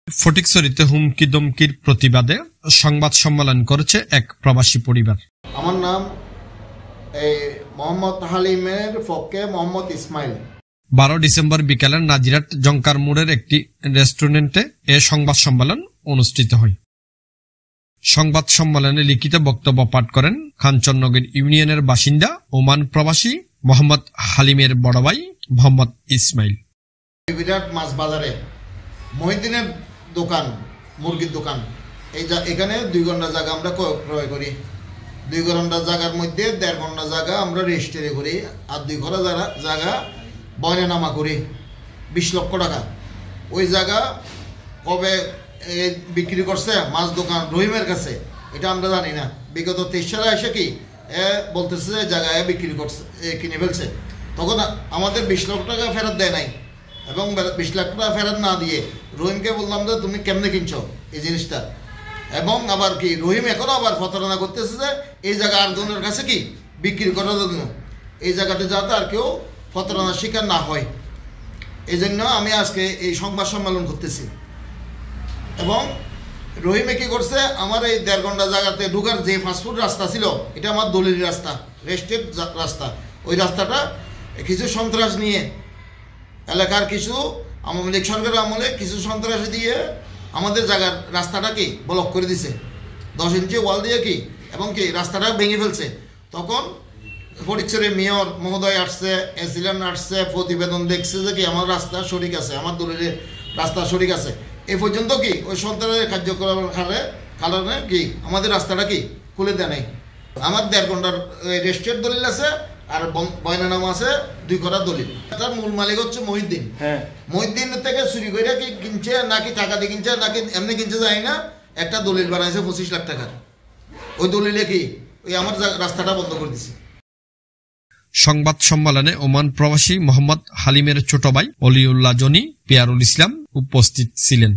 ফটিকছড়িতে হুমকি দমকির প্রতিবাদে সংবাদ সম্মেলন করেছে এক প্রবাসী পরিবার। আমার নাম মোহাম্মদ হালিমের পক্ষে মোহাম্মদ ইসমাইল। 12 ডিসেম্বর বিকেলে নাজিরাট জংকার মোড়ের একটি রেস্টুরেন্টে এ সংবাদ সম্মেলন অনুষ্ঠিত হয়। সংবাদ সম্মেলনে লিখিত বক্তব্য পাঠ করেন কাঞ্চননগর ইউনিয়নের বাসিন্দা ওমান প্রবাসী মোহাম্মদ হালিমের বড় ভাই মোহাম্মদ ইসমাইল। বিরাট মাছ বাজারে মহিউদ্দিনের দোকান, মুরগির দোকান, এখানে 2 ঘন্টা জায়গা আমরা ক্রয় করি। 2 ঘন্টা জায়গার মধ্যে 1.5 ঘন্টা জায়গা আমরা রেজিস্ট্রি করি, আর 2 ঘন্টা জায়গা বয়নানামা করি 20 লক্ষ টাকা। ওই জায়গা কবে বিক্রি করছে মাছ দোকান রহিমের কাছে এটা আমরা জানি না। বিগত 23 সালে এসে কি বলতেছে যে জায়গায় বিক্রি করছে, কিনে ফেলছে। তখন আমাদের 20 লক্ষ টাকা ফেরত দেয় নাই, এবং 20 লাখ টাকা ফেরত না দিয়ে রহিমকে বললাম যে তুমি কেমনে কিনছো এই জিনিসটা। এবং আবার কি রহিম এখনো আবার প্রতারণা করতেছে যে এই জায়গা আরেকজনের কাছে কি বিক্রি করার জন্য, এই জায়গাতে যাতে আর কেউ প্রতারণার শিকার না হয়। এই জন্য আমি আজকে এই সংবাদ সম্মেলন করতেছি। এবং রহিমে কি করছে, আমার এই 1.5 ঘন্টা জায়গাতে ঢুকার যে ফাস্টফুড রাস্তা ছিল, এটা আমার দলিল রাস্তা, রেস্টেড রাস্তা। ওই রাস্তাটা কিছু সন্ত্রাস নিয়ে এলাকার কিছু আওয়ামী লীগ সরকারের আমলে কিছু সন্ত্রাসী দিয়ে আমাদের জায়গার রাস্তাটা কি ব্লক করে দিছে, 10 ইঞ্চি ওয়াল দিয়ে কি, এবং কি রাস্তাটা ভেঙে ফেলছে। তখন ফটিকছড়ির মেয়র মহোদয় আসছে, এসিলেন আসছে, প্রতিবেদন দেখছে যে কি আমার রাস্তা সঠিক আছে, আমার দলিলের রাস্তা সঠিক আছে। এই পর্যন্ত কি ওই সন্ত্রাসের কার্যকলাপের কারণে কি আমাদের রাস্তাটা কি খুলে দেয় নাই। আমার 1.5 ঘন্টার রেজিস্ট্রেড দলিল আছে, আর বয়নানামা আছে 2 ঘন্টার দলিল। তার মূল মালিক হচ্ছে মহিউদ্দিন। মহিউদ্দিন থেকে চুরি করে কি কিনছে, নাকি টাকা দিয়ে কিনছে, নাকি এমনি কিনছে যায় না, একটা দলিল বানাইছে 25 লাখ টাকার। ওই দলিলে কি ওই আমার রাস্তাটা বন্ধ করে দিছে। সংবাদ সম্মেলনে ওমান প্রবাসী মোহাম্মদ হালিমের ছোট ভাই অলিউল্লাহ জনি পিয়ারুল ইসলাম উপস্থিত ছিলেন।